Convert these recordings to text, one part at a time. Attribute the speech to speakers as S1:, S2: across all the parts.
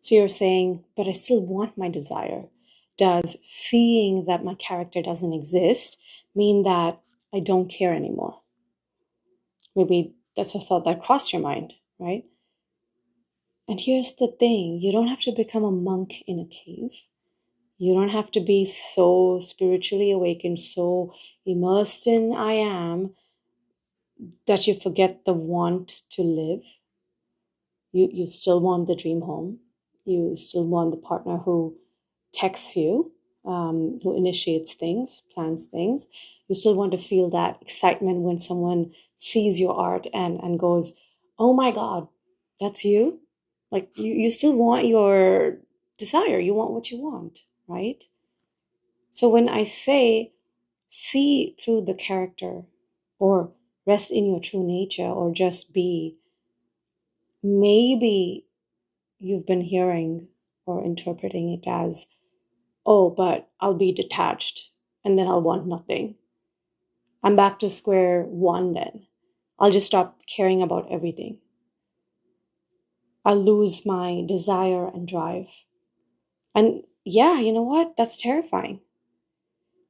S1: So you're saying, but I still want my desire. Does seeing that my character doesn't exist mean that I don't care anymore? Maybe that's a thought that crossed your mind, right? And here's the thing, you don't have to become a monk in a cave. You don't have to be so spiritually awakened, so immersed in I am, that you forget the want to live. You still want the dream home. You still want the partner who texts you, who initiates things, plans things. You still want to feel that excitement when someone sees your art and goes, oh my God, that's you? Like you still want your desire. You want what you want, right? So when I say see through the character or rest in your true nature or just be, maybe you've been hearing or interpreting it as, oh, but I'll be detached and then I'll want nothing. I'm back to square one then. I'll just stop caring about everything. I'll lose my desire and drive. And yeah, you know what? That's terrifying.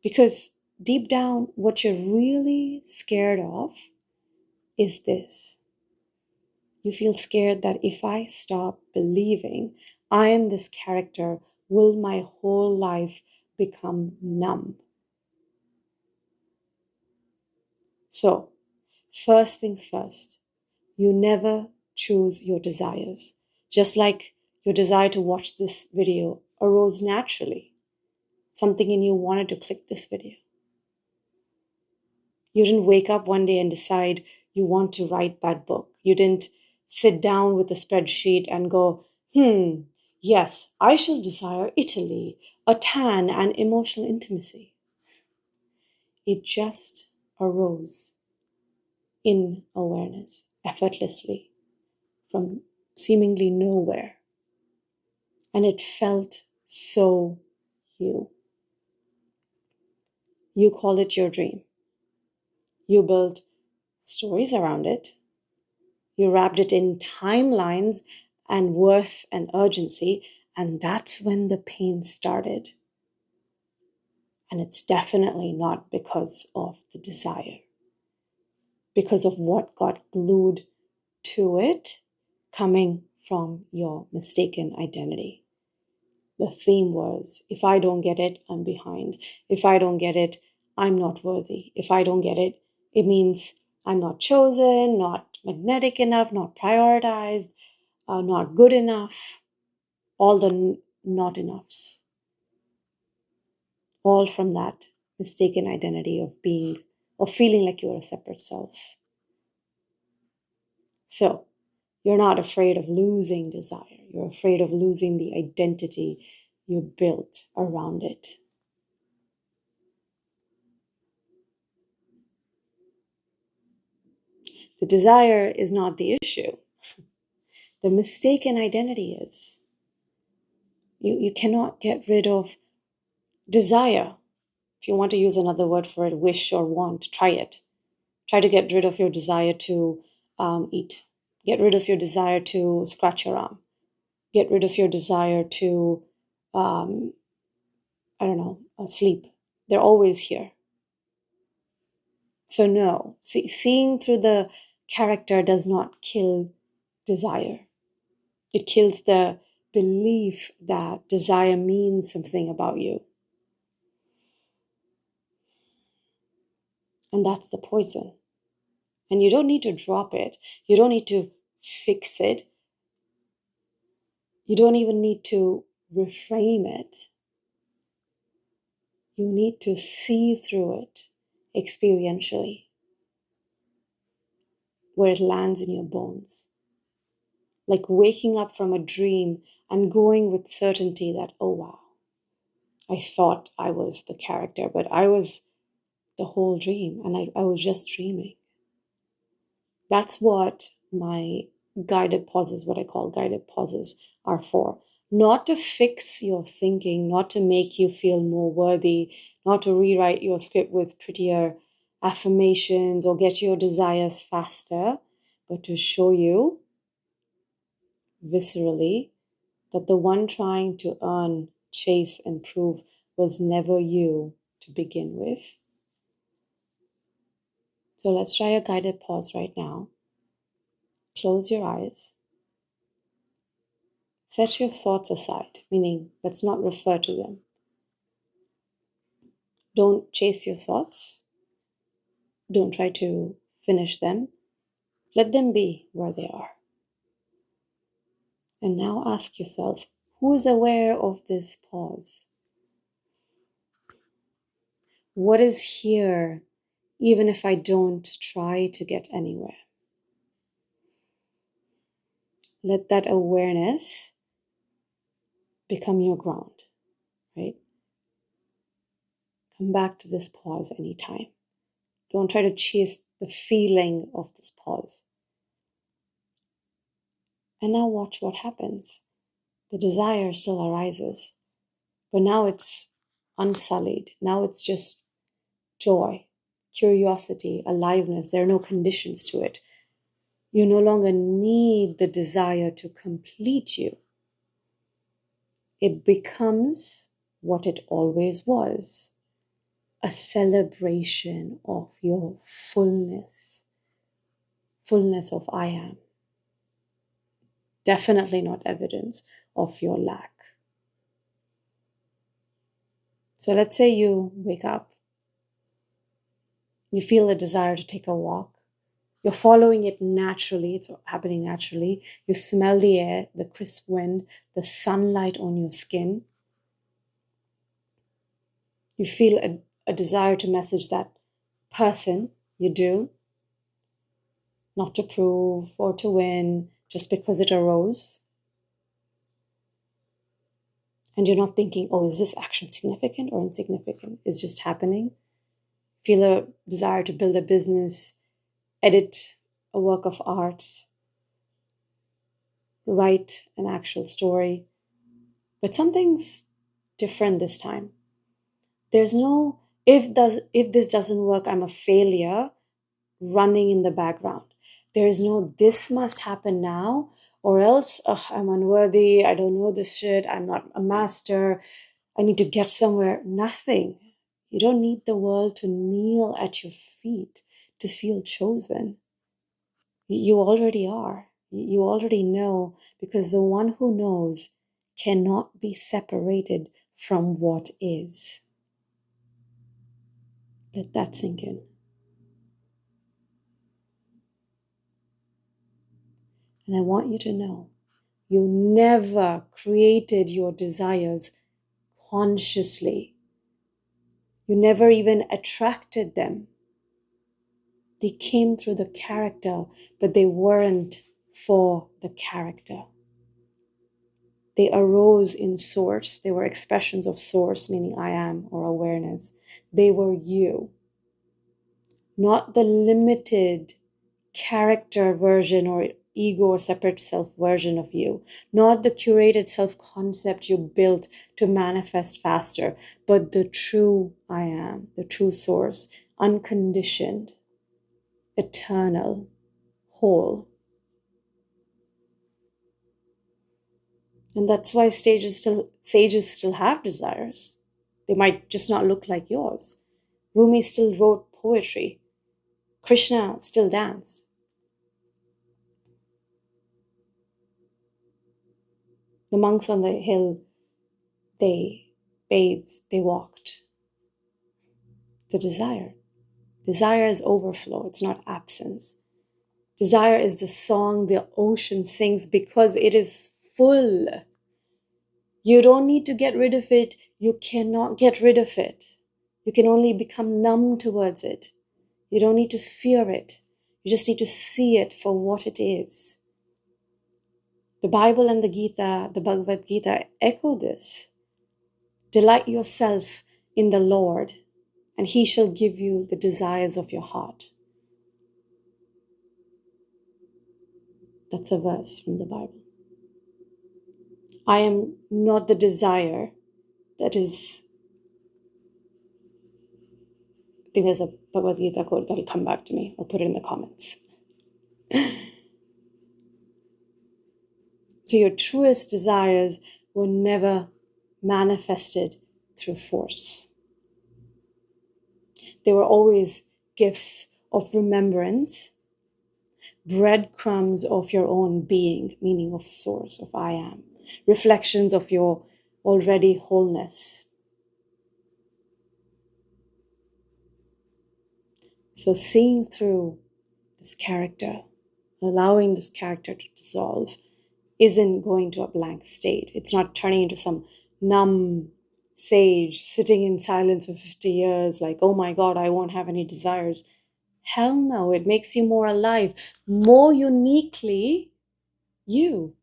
S1: Because deep down, what you're really scared of is this. You feel scared that if I stop believing I am this character, will my whole life become numb? So, first things first, you never choose your desires. Just like your desire to watch this video arose naturally. Something in you wanted to click this video. You didn't wake up one day and decide you want to write that book. You didn't sit down with a spreadsheet and go, yes, I shall desire Italy, a tan, and emotional intimacy. It just arose in awareness, effortlessly, from seemingly nowhere. And it felt so you. You call it your dream. You built stories around it. You wrapped it in timelines and worth and urgency, and that's when the pain started. And it's definitely not because of the desire, because of what got glued to it coming from your mistaken identity. The theme was, if I don't get it, I'm behind. If I don't get it, I'm not worthy. If I don't get it, it means I'm not chosen, not magnetic enough, not prioritized, not good enough. All the not enoughs. All from that mistaken identity of being, of feeling like you're a separate self. So, you're not afraid of losing desire. You're afraid of losing the identity you built around it. The desire is not the issue. The mistaken identity is. You cannot get rid of desire. If you want to use another word for it, wish or want, try it. Try to get rid of your desire to eat. Get rid of your desire to scratch your arm. Get rid of your desire to, sleep. They're always here. So no, seeing through the character does not kill desire. It kills the belief that desire means something about you. And that's the poison. And you don't need to drop it. You don't need to fix it. You don't even need to reframe it. You need to see through it experientially, where it lands in your bones. Like waking up from a dream and going with certainty that, oh wow, I thought I was the character, but I was the whole dream, and I was just dreaming. That's what my guided pauses, what I call guided pauses, are for. Not to fix your thinking, not to make you feel more worthy, not to rewrite your script with prettier affirmations or get your desires faster, but to show you viscerally that the one trying to earn, chase, and prove was never you to begin with. So let's try a guided pause right now. Close your eyes. Set your thoughts aside, meaning let's not refer to them. Don't chase your thoughts. Don't try to finish them. Let them be where they are. And now ask yourself, who is aware of this pause? What is here, even if I don't try to get anywhere? Let that awareness become your ground, right? Come back to this pause anytime. Don't try to chase the feeling of this pause. And now watch what happens. The desire still arises, but now it's unsullied. Now it's just joy, curiosity, aliveness. There are no conditions to it. You no longer need the desire to complete you. It becomes what it always was, a celebration of your fullness of I am. Definitely not evidence of your lack. So let's say you wake up, you feel a desire to take a walk. You're following it naturally, it's happening naturally. You smell the air, the crisp wind, the sunlight on your skin. You feel a desire to message that person, you do, not to prove or to win, just because it arose. And you're not thinking, oh, is this action significant or insignificant? It's just happening. Feel a desire to build a business, edit a work of art, write an actual story. But something's different this time. There's no, if this doesn't work, I'm a failure running in the background. There is no, this must happen now, or else I'm unworthy, I don't know this shit, I'm not a master, I need to get somewhere. Nothing. You don't need the world to kneel at your feet to feel chosen. You already are. You already know, because the one who knows cannot be separated from what is. Let that sink in. And I want you to know, you never created your desires consciously. You never even attracted them. They came through the character, but they weren't for the character. They arose in source. They were expressions of source, meaning I am or awareness. They were you, not the limited character version or ego or separate self version of you, not the curated self-concept you built to manifest faster, but the true I am, the true source, unconditioned, eternal, whole. And that's why sages still have desires. They might just not look like yours. Rumi still wrote poetry. Krishna still danced. The monks on the hill, they bathed, they walked. The desire. Desire is overflow, it's not absence. Desire is the song the ocean sings because it is full. You don't need to get rid of it. You cannot get rid of it. You can only become numb towards it. You don't need to fear it. You just need to see it for what it is. The Bible and the Gita, the Bhagavad Gita, echo this. Delight yourself in the Lord, and He shall give you the desires of your heart. That's a verse from the Bible. I am not the desire that is, I think there's a Bhagavad Gita quote that'll come back to me. I'll put it in the comments. So your truest desires were never manifested through force. They were always gifts of remembrance, breadcrumbs of your own being, meaning of source, of I am, reflections of your already wholeness. So seeing through this character, allowing this character to dissolve, isn't going to a blank state. It's not turning into some numb sage sitting in silence for 50 years like, oh my God, I won't have any desires. Hell no, it makes you more alive, more uniquely you.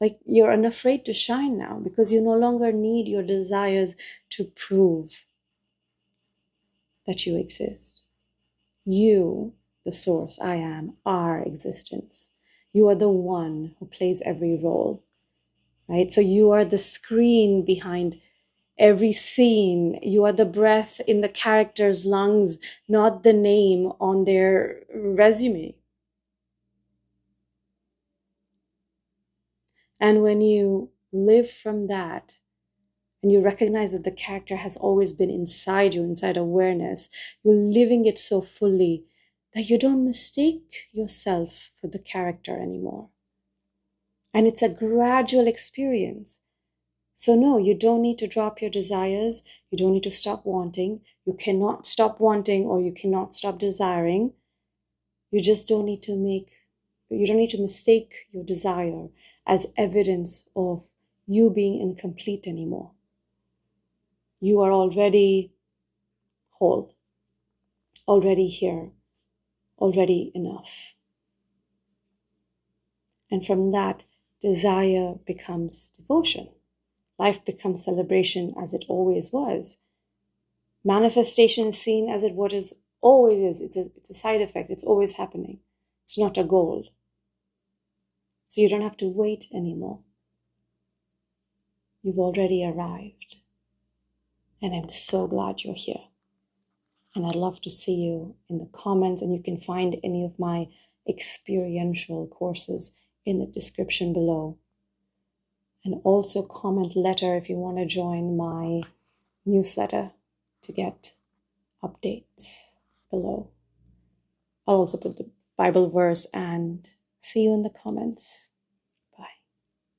S1: Like you're unafraid to shine now because you no longer need your desires to prove that you exist. You, the source, I am, are existence. You are the one who plays every role, right? So you are the screen behind every scene. You are the breath in the character's lungs, not the name on their resume. And when you live from that, and you recognize that the character has always been inside you, inside awareness, you're living it so fully that you don't mistake yourself for the character anymore. And it's a gradual experience. So no, you don't need to drop your desires. You don't need to stop wanting. You cannot stop wanting or you cannot stop desiring. You just don't need to mistake your desire as evidence of you being incomplete anymore. You are already whole, already here, already enough. And from that, desire becomes devotion. Life becomes celebration as it always was. Manifestation is seen as what is always is. It's a side effect. It's always happening. It's not a goal. So you don't have to wait anymore. You've already arrived. And I'm so glad you're here. And I'd love to see you in the comments, and you can find any of my experiential courses in the description below. And also comment letter if you want to join my newsletter to get updates below. I'll also put the Bible verse and see you in the comments.